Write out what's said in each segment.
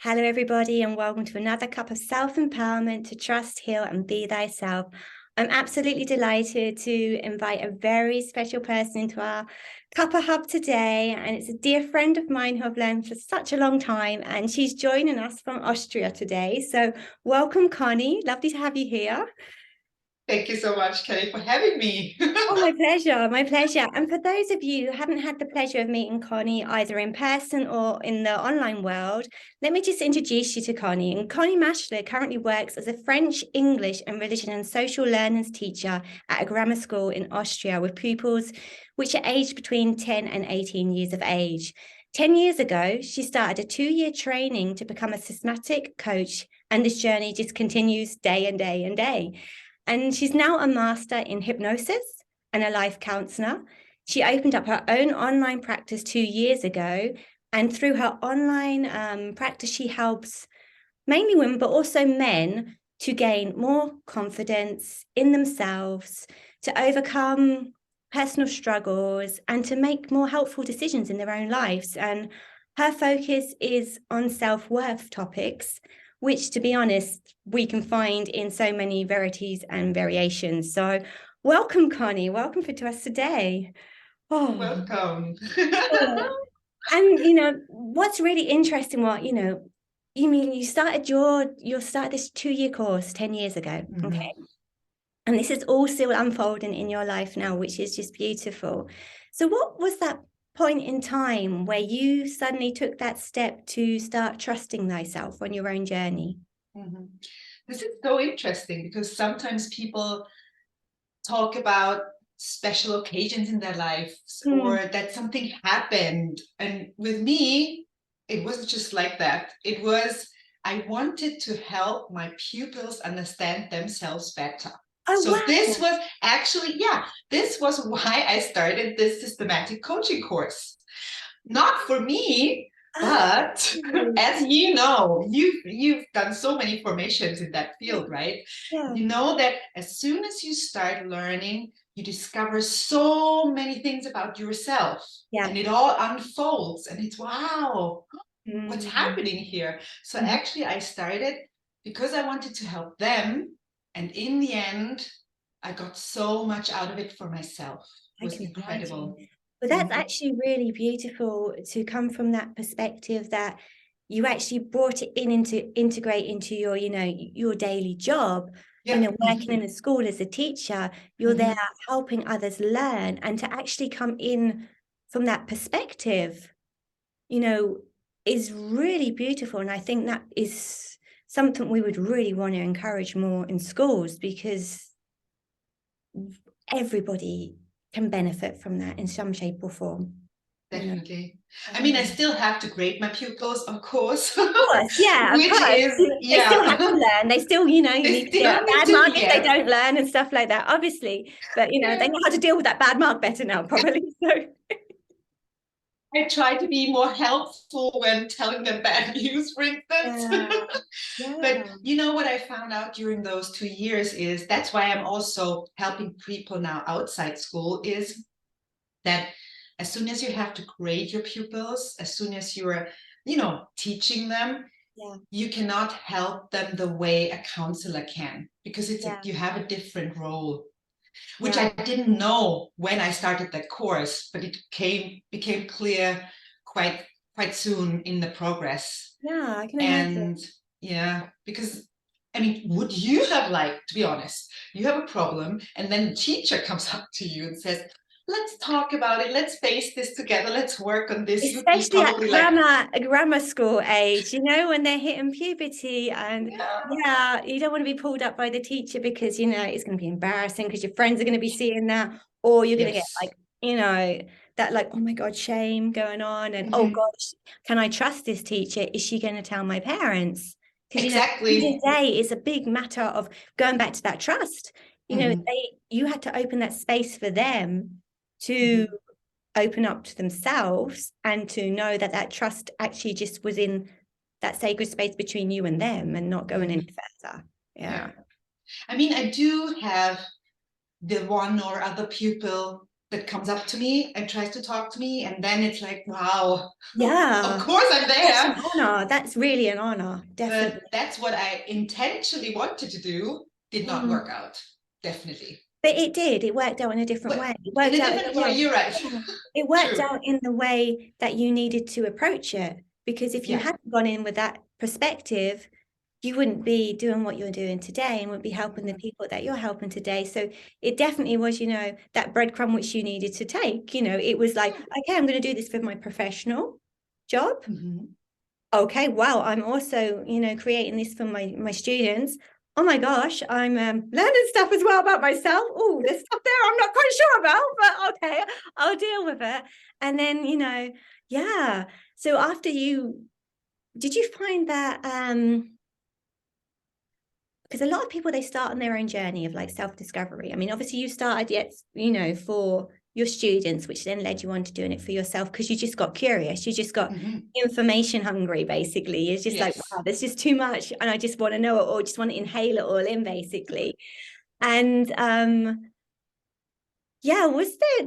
Hello, everybody, and welcome to another cup of self-empowerment to trust, heal, and be thyself. I'm absolutely delighted to invite a very special person into our Cuppa Hub today, and it's a dear friend of mine who I've known for such a long time, and she's joining us from Austria today. So welcome, Conny. Lovely to have you here. Thank you so much, Kelly, for having me. Oh, my pleasure, my pleasure. And for those of you who haven't had the pleasure of meeting Conny either in person or in the online world, let me just introduce you to Conny. And Conny Maschler currently works as a French, English, and religion and social learners teacher at a grammar school in Austria with pupils which are aged between 10 and 18 years of age. 10 years ago, she started a 2-year training to become a systematic coach, and this journey just continues day and day and day. And she's now a master in hypnosis and a life counselor. She opened up her own online practice 2 years ago. And through her online practice, she helps mainly women, but also men, to gain more confidence in themselves, to overcome personal struggles, and to make more helpful decisions in their own lives. And her focus is on self-worth topics, which, to be honest, we can find in so many varieties and variations. So welcome, Conny. Welcome to us today. Oh, Welcome. oh. And what's really interesting, you started started this 2-year course 10 years ago. Okay. And this is all still unfolding in your life now, which is just beautiful. So what was that point in time where you suddenly took that step to start trusting thyself on your own journey? This is so interesting because sometimes people talk about special occasions in their lives or that something happened. And with me, it wasn't just like that. It was, I wanted to help my pupils understand themselves better. Oh, So this wow. was actually, this was why I started this systematic coaching course. Not for me, but Oh, as you know, you've done so many formations in that field, right? yeah, You know that as soon as you start learning, you discover so many things about yourself, yeah. and it all unfolds, and it's wow, what's Mm. happening here? So Mhm. actually, I started because I wanted to help them, and in the end, I got so much out of it for myself. It I was can imagine. incredible. But that's Mhm. actually really beautiful to come from that perspective that you actually brought it in into integrate into your, your daily job, Yeah. working in a school as a teacher, you're there Mhm. helping others learn, and to actually come in from that perspective, you know, is really beautiful. And I think that is something we would really want to encourage more in schools, because everybody can benefit from that in some shape or form. you know. Definitely. I mean, I Um, still have to grade my pupils, of course, of course, yeah, of which course. is, They still have yeah, to learn. They still, you they need to get still a need bad to, mark if they yes. don't learn and stuff like that, obviously. But, Yeah. they know how to deal with that bad mark better now, probably. So, I try to be more helpful when telling them bad news, for instance. yeah, But yeah, you know what I found out during those 2 years is that's why I'm also helping people now outside school is that as soon as you have to grade your pupils, as soon as you're, teaching them, yeah, you cannot help them the way a counselor can because yeah, you have a different role, which yeah, I didn't know when I started that course, but it became clear quite quite soon in the progress. yeah, I can imagine. And yeah, because I mean, would you have liked, to be honest, you have a problem and then the teacher comes up to you and says, let's talk about it, let's face this together, let's work on this. You'd be Especially at probably like, grammar school age, when they're hitting puberty, and yeah, yeah, you don't want to be pulled up by the teacher because it's going to be embarrassing because your friends are going to be seeing that, or you're going to get yes. like, that like, oh my God, shame going on, and oh Mhm. gosh, can I trust this teacher? Is she going to tell my parents? Because at the end of Exactly. the day, it's a big matter of going back to that trust. Mhm. You had to open that space for them to Mhm. open up to themselves, and to know that that trust actually just was in that sacred space between you and them and not going any Mhm. further. Yeah. Yeah. I mean, I do have the one or other pupil that comes up to me and tries to talk to me, and then it's like, wow, Yeah. of course I'm That's an there. honor. That's really an honor. Definitely. But that's what I intentionally wanted to do, did not work out. Definitely. But it did. It worked out in a different way. It In worked a out in different, the yeah, way. you're right. Yeah. It worked True. out in the way that you needed to approach it. Because if you Yeah. hadn't gone in with that perspective, you wouldn't be doing what you're doing today and wouldn't be helping the people that you're helping today. So it definitely was, that breadcrumb which you needed to take. It was like, okay, I'm going to do this for my professional job. Okay, wow, I'm also, creating this for my students. Oh my gosh, I'm learning stuff as well about myself. Oh, there's stuff there I'm not quite sure about, but okay, I'll deal with it. And then, yeah. So did you find that because a lot of people, they start on their own journey of like self-discovery. I mean, obviously you started for your students, which then led you on to doing it for yourself because you just got curious. You just got information hungry, basically. It's just like, wow, there's just too much and I just want to know it or just want to inhale it all in, basically. And yeah,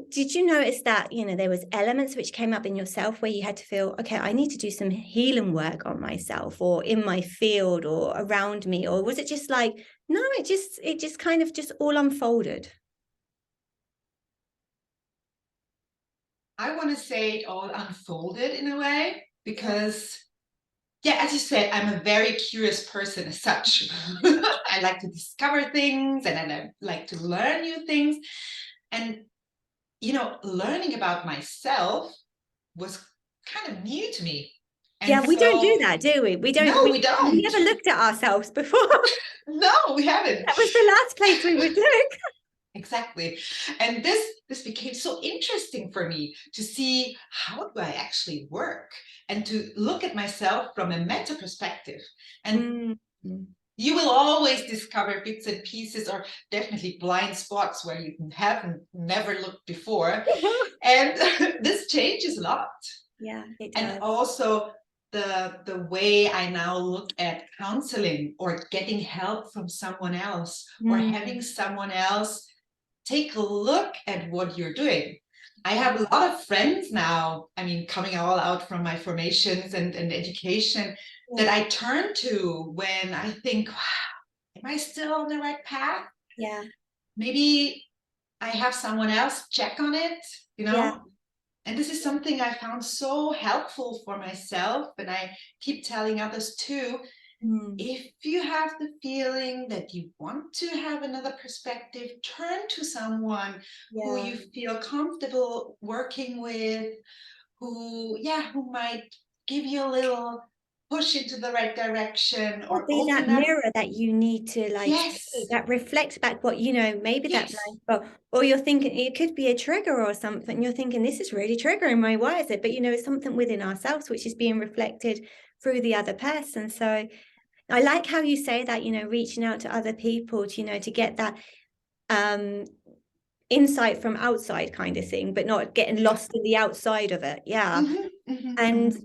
did you notice that, there was elements which came up in yourself where you had to feel, okay, I need to do some healing work on myself or in my field or around me? Or was it just like, no, it just kind of just all unfolded? I want to say it all unfolded in a way because, yeah, as you said, I'm a very curious person as such. I like to discover things and I like to learn new things. And, learning about myself was kind of new to me. And yeah, we don't do that, do we? We don't. No, we We don't. never looked at ourselves before. No, we haven't. That was the last place we would look. Exactly. And this became so interesting for me to see how do I actually work and to look at myself from a meta perspective. And you will always discover bits and pieces or definitely blind spots where you haven't never looked before. And this changes a lot. Yeah, it does. And also the way I now look at counseling or getting help from someone else or having someone else take a look at what you're doing. I have a lot of friends now, I mean, coming all out from my formations and education that I turn to when I think, wow, am I still on the right path? Yeah. Maybe I have someone else check on it, Yeah. And this is something I found so helpful for myself, and I keep telling others too. If you have the feeling that you want to have another perspective, turn to someone who you feel comfortable working with, who might give you a little push into the right direction or be that open up. mirror that you need to see, that reflects back what maybe that blind spot, or you're thinking it could be a trigger or something. You're thinking this is really triggering me. Why is it? But it's something within ourselves which is being reflected through the other person. So I like how you say that, reaching out to other people to, to get that insight from outside kind of thing, but not getting lost in the outside of it. Yeah. And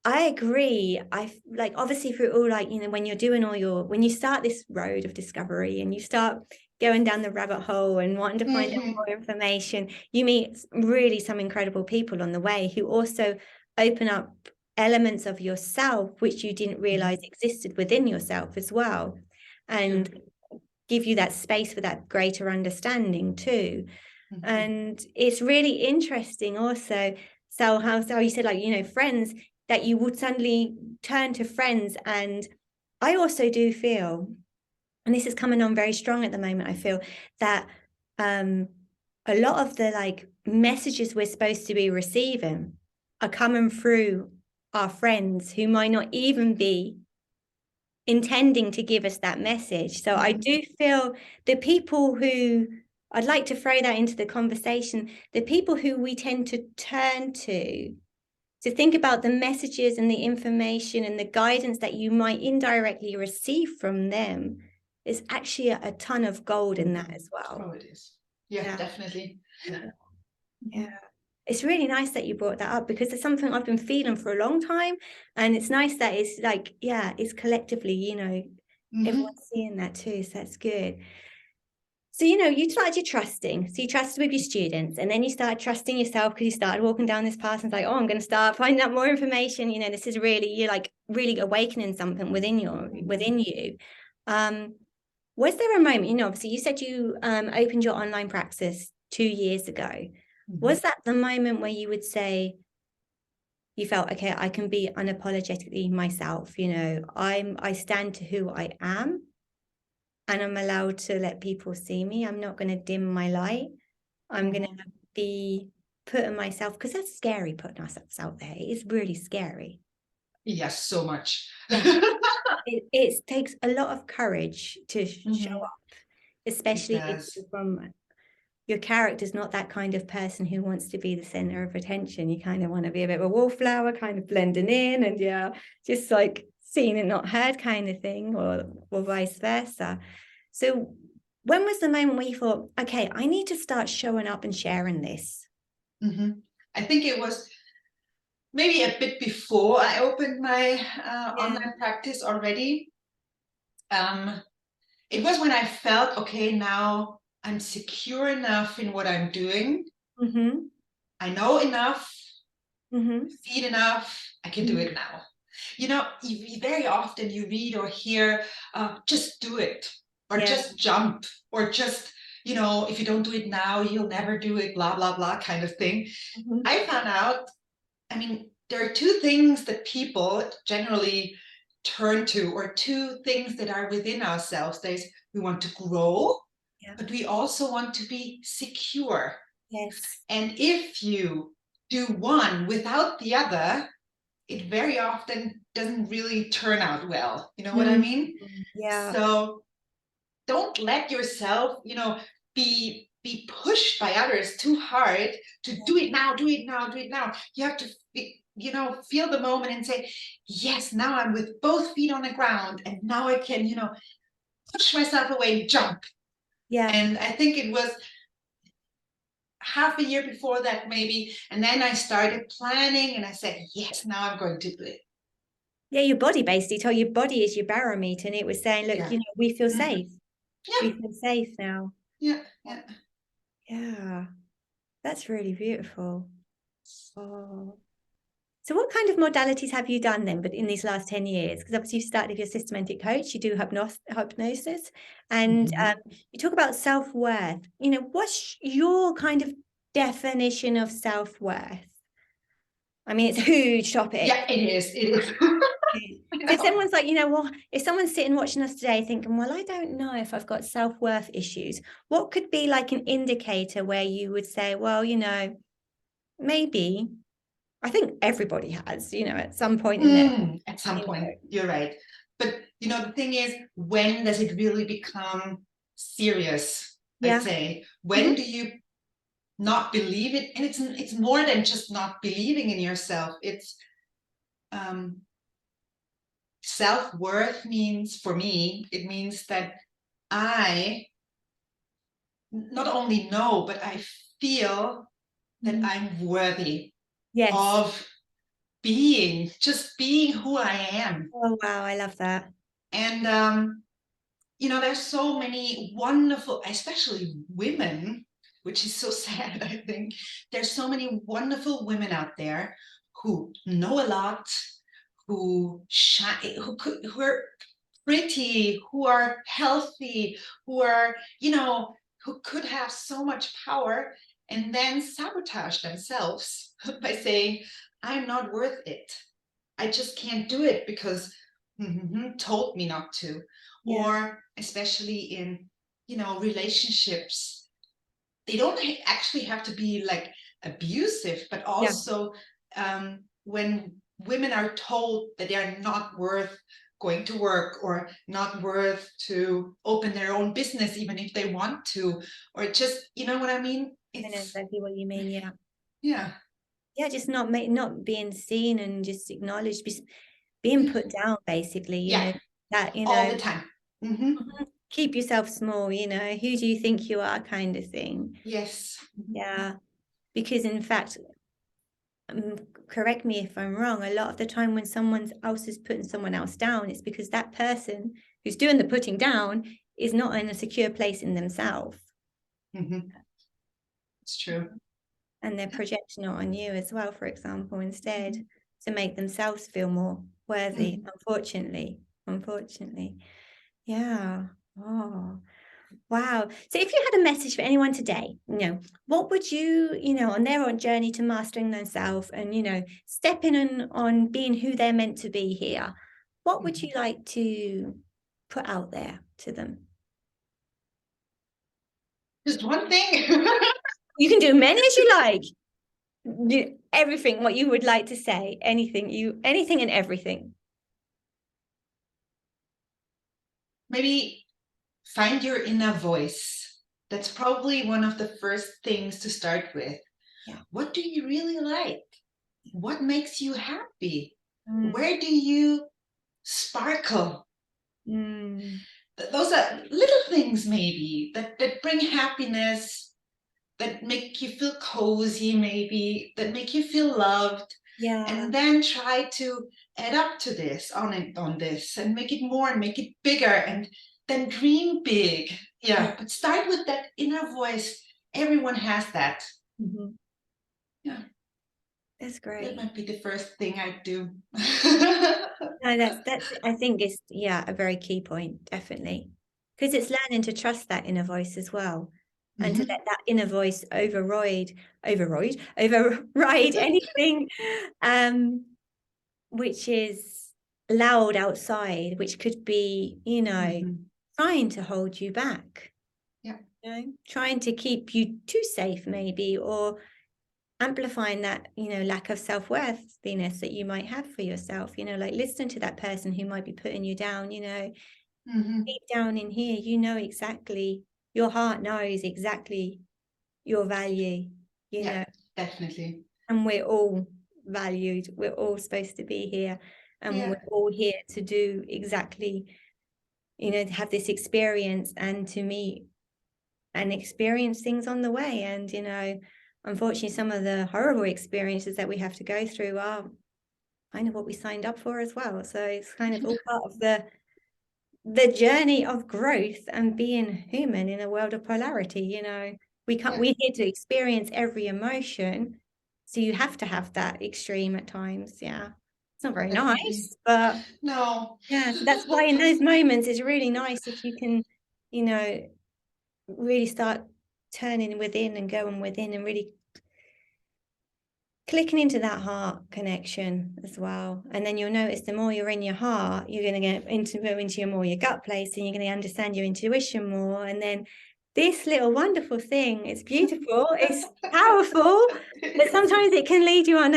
I agree. I like obviously through all when you're doing when you start this road of discovery and you start going down the rabbit hole and wanting to find out more information, you meet really some incredible people on the way who also open up elements of yourself which you didn't realize existed within yourself as well, and give you that space for that greater understanding too. And it's really interesting also. So how you said friends, that you would suddenly turn to friends. And I also do feel, and this is coming on very strong at the moment, I feel that a lot of the messages we're supposed to be receiving are coming through our friends who might not even be intending to give us that message. So I do feel the people who, I'd like to throw that into the conversation, the people who we tend to turn to think about the messages and the information and the guidance that you might indirectly receive from them, is actually a ton of gold in that as well. Oh, it is. Yeah, definitely. Yeah. It's really nice that you brought that up because it's something I've been feeling for a long time. And it's nice that it's it's collectively, everyone's seeing that too. So that's good. So, you started your trusting. So you trusted with your students, and then you started trusting yourself because you started walking down this path and it's like, oh, I'm going to start finding out more information. This is really, you're like really awakening something within you. Was there a moment, obviously you said you opened your online practice 2 years ago. Was that the moment where you would say you felt, okay, I can be unapologetically myself, I stand to who I am, and I'm allowed to let people see me. I'm not going to dim my light. I'm going to be putting myself, because that's scary, putting ourselves out there. It's really scary. Yes, so much. Yeah. It takes a lot of courage to show up, especially if your character's not that kind of person who wants to be the center of attention. You kind of want to be a bit of a wallflower, kind of blending in, and just like seen and not heard kind of thing, or vice versa. So when was the moment where you thought, okay, I need to start showing up and sharing this? I think it was maybe a bit before I opened my online practice already. It was when I felt, okay, now I'm secure enough in what I'm doing. I know enough, see enough, I can do it now. Very often you read or hear, just do it, or just jump, or just, if you don't do it now, you'll never do it, blah, blah, blah kind of thing. I found out, there are two things that people generally turn to, or two things that are within ourselves. We want to grow, but we also want to be secure. Yes. And if you do one without the other, it very often doesn't really turn out well. You know what I mean? Yeah. So don't let yourself, be pushed by others too hard to do it now, do it now, do it now. You have to feel the moment and say, yes, now I'm with both feet on the ground, and now I can, push myself away and jump. Yeah. And I think it was half a year before that, maybe, and then I started planning, and I said, yes, now I'm going to do it. Yeah, your body basically told your body is your barometer, and it was saying, look, we feel safe. We feel safe now. Yeah, that's really beautiful. Oh. So what kind of modalities have you done then, but in these last 10 years? Because obviously you started with your systematic coach, you do hypnosis, and you talk about self-worth. What's your kind of definition of self-worth? It's a huge topic. Yeah, it is. So if someone's like, if someone's sitting watching us today thinking, well, I don't know if I've got self-worth issues, what could be like an indicator where you would say, well, maybe, I think everybody has, at some point in there. At some point, you're right. But, the thing is, when does it really become serious? I'd say, when do you not believe it? And it's more than just not believing in yourself. It's self-worth means, for me, it means that I not only know, but I feel that I'm worthy of just being who I am. Oh, wow. I love that. And, there's so many wonderful, especially women, which is so sad, I think. There's so many wonderful women out there who know a lot, who shine, who are pretty, who are healthy, who are, who could have so much power, and then sabotage themselves by saying, I'm not worth it. I just can't do it because told me not to. Or especially in, relationships, they don't actually have to be like abusive, but also when women are told that they are not worth going to work, or not worth to open their own business even if they want to, or just, you know what I mean? I know exactly what you mean. Yeah, just not being seen and just acknowledged, being put down, basically. That all the time. Keep yourself small. Who do you think you are, kind of thing. Yes. Yeah, because in fact, correct me if I'm wrong, a lot of the time when someone else is putting someone else down, it's because that person who's doing the putting down is not in a secure place in themselves. It's true. And they're projecting it on you as well, for example, instead, to make themselves feel more worthy, unfortunately. Yeah. Oh, wow. So if you had a message for anyone today, what would you, on their own journey to mastering themselves and, stepping on being who they're meant to be here, what would you like to put out there to them? Just one thing. You can do many as you like. Everything, what you would like to say, anything and everything. Maybe find your inner voice. That's probably one of the first things to start with. Yeah. What do you really like? What makes you happy? Where do you sparkle? Those are little things maybe that bring happiness, that make you feel cozy, maybe that make you feel loved. Yeah. And then try to add up to this, on this, and make it more and make it bigger, and then dream big. Yeah. But start with that inner voice. Everyone has that. Yeah. That's great. That might be the first thing I do. No, that's I think is a very key point, definitely. Because it's learning to trust that inner voice as well. And to let that inner voice override anything which is loud outside, which could be, trying to hold you back. Yeah. Trying to keep you too safe, maybe, or amplifying that, lack of self-worthiness that you might have for yourself, like listen to that person who might be putting you down, deep down in here, exactly, your heart knows exactly your value, yeah, definitely. And we're all valued. We're all supposed to be here, and we're all here to do exactly, to have this experience and to meet and experience things on the way. And, unfortunately, some of the horrible experiences that we have to go through are kind of what we signed up for as well. So it's kind of all part of the journey of growth and being human in a world of polarity. We're here to experience every emotion, so you have to have that extreme at times. It's not very nice, but no. So that's why in those moments it's really nice if you can, really start turning within and going within and really clicking into that heart connection as well. And then you'll notice the more you're in your heart, you're going to get into your gut place, and you're going to understand your intuition more. And then this little wonderful thing, it's beautiful, it's powerful, but sometimes it can lead you on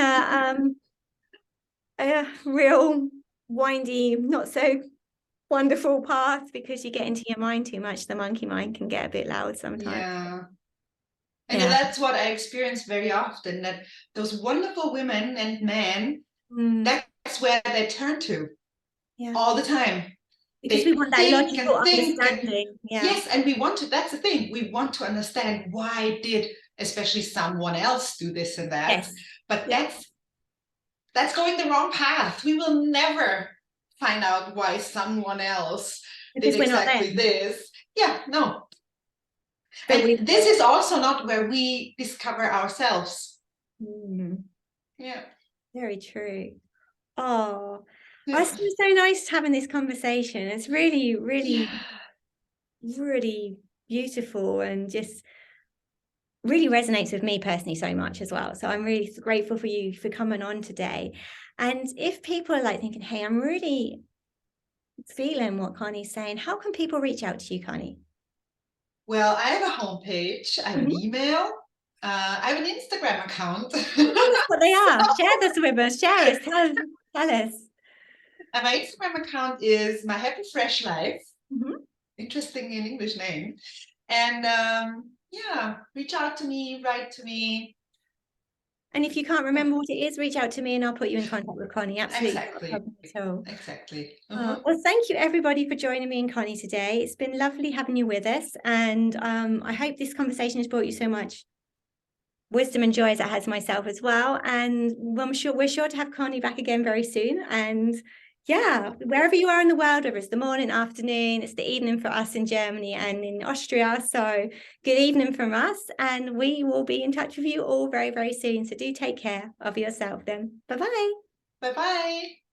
a real windy, not so wonderful path, because you get into your mind too much. The monkey mind can get a bit loud sometimes. And that's what I experience very often, that those wonderful women and men, that's where they turn to all the time. Because we want that logical understanding. Yes, and we want to, that's the thing, we want to understand why did especially someone else do this and that. Yes. But that's going the wrong path. We will never find out why someone else did exactly this. Yeah, no. And this is also not where we discover ourselves. Yeah. Very true. Oh, it's been so nice having this conversation. It's really, really, really beautiful, and just really resonates with me personally so much as well. So I'm really grateful for you for coming on today. And if people are like thinking, hey, I'm really feeling what Conny's saying, how can people reach out to you, Conny? Well, I have a homepage, I have an email, I have an Instagram account. Tell us what they are. Share this with us. Share us. Tell us. And my Instagram account is My Happy Fresh Life. Interesting in English name. And reach out to me, write to me. And if you can't remember what it is, reach out to me and I'll put you in contact with Conny. Absolutely. Exactly. Well, thank you everybody for joining me and Conny today. It's been lovely having you with us. And I hope this conversation has brought you so much wisdom and joy as it has myself as well. And we're sure to have Conny back again very soon. And Yeah, wherever you are in the world, whether it's the morning, afternoon, it's the evening for us in Germany and in Austria. So good evening from us, and we will be in touch with you all very, very soon. So do take care of yourself then. Bye-bye. Bye-bye.